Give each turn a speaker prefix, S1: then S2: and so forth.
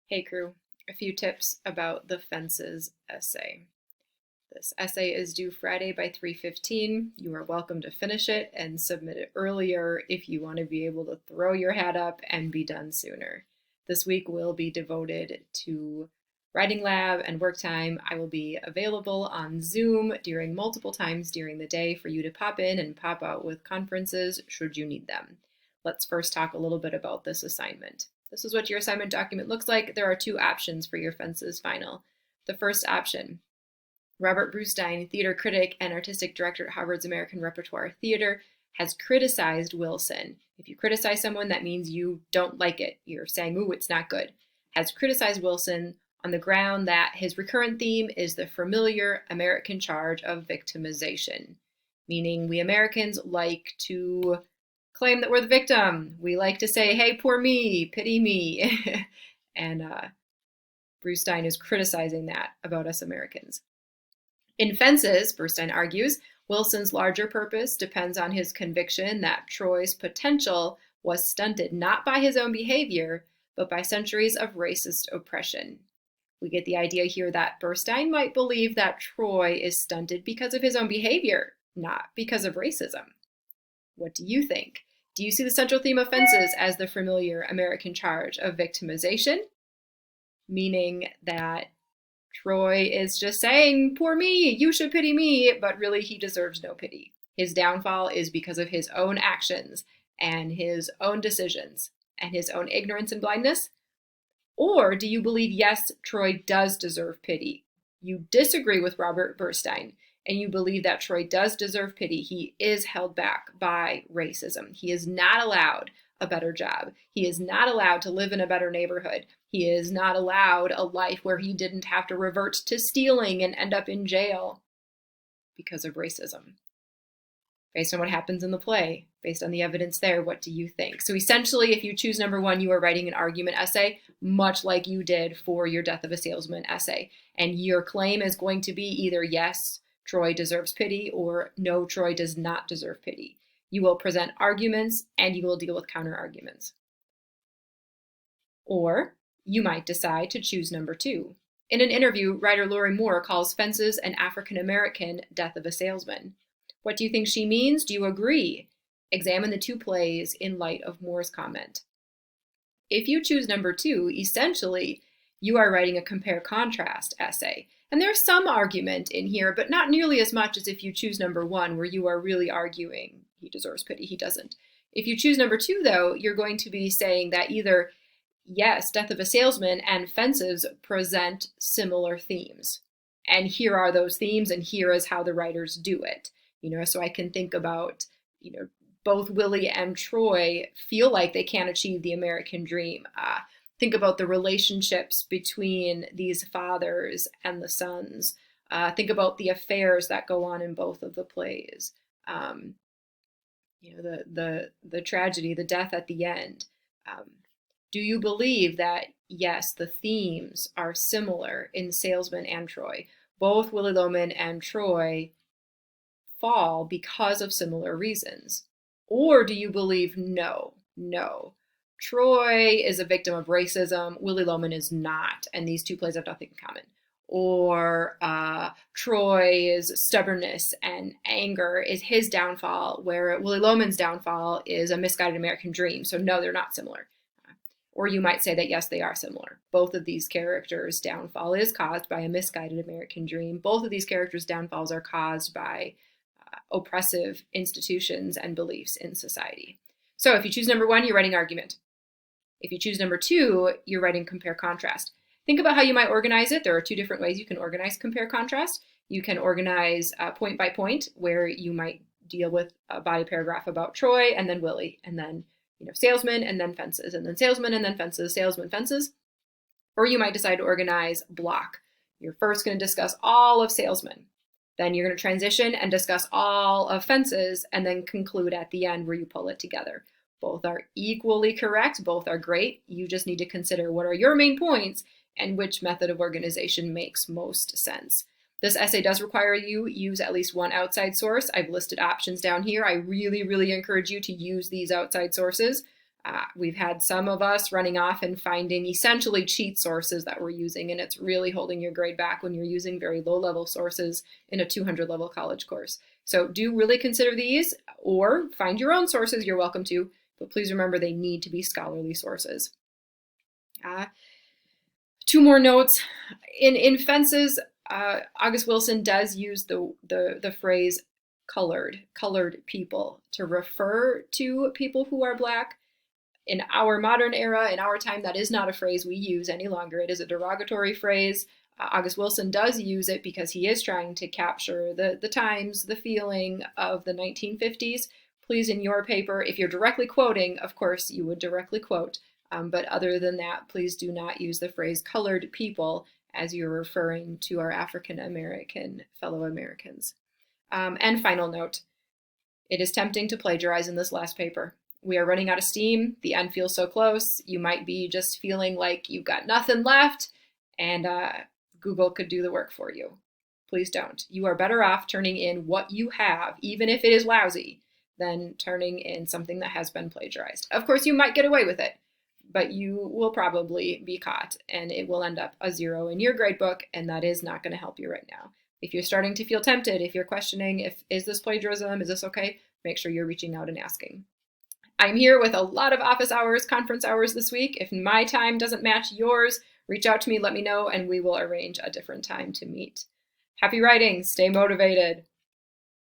S1: Hey crew, a few tips about the fences essay. This essay is due Friday by 3:15. You are welcome to finish it and submit it earlier if you want to be able to throw your hat up and be done sooner. This week will be devoted to writing lab and work time. I will be available on Zoom during multiple times during the day for you to pop in and pop out with conferences should you need them. Let's first talk a little bit about this assignment. This is what your assignment document looks like. There are two options for your fences final. The first option, Robert Brustein, theater critic and artistic director at Harvard's American Repertoire Theater, has criticized Wilson. If you criticize someone, that means you don't like it. You're saying, ooh, it's not good. Has criticized Wilson on the ground that his recurrent theme is the familiar American charge of victimization, meaning we Americans like to claim that we're the victim. We like to say, hey, poor me, pity me. And Brustein is criticizing that about us Americans. In Fences, Brustein argues, Wilson's larger purpose depends on his conviction that Troy's potential was stunted not by his own behavior, but by centuries of racist oppression. We get the idea here that Brustein might believe that Troy is stunted because of his own behavior, not because of racism. What do you think? Do you see the central theme of Fences as the familiar American charge of victimization? Meaning that Troy is just saying, poor me, you should pity me, but really he deserves no pity. His downfall is because of his own actions and his own decisions and his own ignorance and blindness? Or do you believe, yes, Troy does deserve pity? You disagree with Robert Brustein, and you believe that Troy does deserve pity. He is held back by racism. He is not allowed a better job. He is not allowed to live in a better neighborhood. He is not allowed a life where he didn't have to revert to stealing and end up in jail because of racism. Based on what happens in the play, based on the evidence there, what do you think? So essentially, if you choose number one, you are writing an argument essay, much like you did for your Death of a Salesman essay. And your claim is going to be either yes, Troy deserves pity, or no, Troy does not deserve pity. You will present arguments and you will deal with counter arguments. Or you might decide to choose number two. In an interview, writer Lori Moore calls Fences an African-American Death of a Salesman. What do you think she means? Do you agree? Examine the two plays in light of Moore's comment. If you choose number two, essentially, you are writing a compare-contrast essay. And there's some argument in here, but not nearly as much as if you choose number one, where you are really arguing he deserves pity, he doesn't. If you choose number two, though, you're going to be saying that either, yes, Death of a Salesman and Fences present similar themes. And here are those themes, and here is how the writers do it. So I can think about, both Willie and Troy feel like they can't achieve the American dream. Think about the relationships between these fathers and the sons. Think about the affairs that go on in both of the plays. The tragedy, the death at the end. Do you believe that, yes, the themes are similar in Salesman and Troy? Both Willy Loman and Troy fall because of similar reasons? Or do you believe no, Troy is a victim of racism, Willy Loman is not, and these two plays have nothing in common? Or Troy's stubbornness and anger is his downfall, where Willy Loman's downfall is a misguided American dream. So no, they're not similar. Or you might say that, yes, they are similar. Both of these characters' downfall is caused by a misguided American dream. Both of these characters' downfalls are caused by oppressive institutions and beliefs in society. So if you choose number one, you're writing argument. If you choose number two, you're writing compare-contrast. Think about how you might organize it. There are two different ways you can organize compare-contrast. You can organize point by point, where you might deal with a body paragraph about Troy, and then Willie, and then Salesman, and then Fences, and then Salesman, and then Fences, Salesman, Fences. Or you might decide to organize block. You're first going to discuss all of Salesman. Then you're going to transition and discuss all of Fences, and then conclude at the end where you pull it together. Both are equally correct. Both are great. You just need to consider what are your main points and which method of organization makes most sense. This essay does require you use at least one outside source. I've listed options down here. I really, really encourage you to use these outside sources. We've had some of us running off and finding essentially cheat sources that we're using, and it's really holding your grade back when you're using very low-level sources in a 200-level college course. So do really consider these, or find your own sources, you're welcome to, but please remember they need to be scholarly sources. Two more notes. In fences, August Wilson does use the phrase colored people to refer to people who are Black. In our modern era, in our time, that is not a phrase we use any longer. It is a derogatory phrase. August Wilson does use it because he is trying to capture the times, the feeling of the 1950s. Please, in your paper, if you're directly quoting, of course, you would directly quote. But other than that, please do not use the phrase colored people as you're referring to our African American fellow Americans. And final note, it is tempting to plagiarize in this last paper. We are running out of steam. The end feels so close. You might be just feeling like you've got nothing left, and Google could do the work for you. Please don't. You are better off turning in what you have, even if it is lousy, than turning in something that has been plagiarized. Of course, you might get away with it, but you will probably be caught, and it will end up a 0 in your gradebook, and that is not going to help you right now. If you're starting to feel tempted, if you're questioning, is this plagiarism, is this okay, make sure you're reaching out and asking. I'm here with a lot of office hours, conference hours this week. If my time doesn't match yours, reach out to me, let me know, and we will arrange a different time to meet. Happy writing, stay motivated.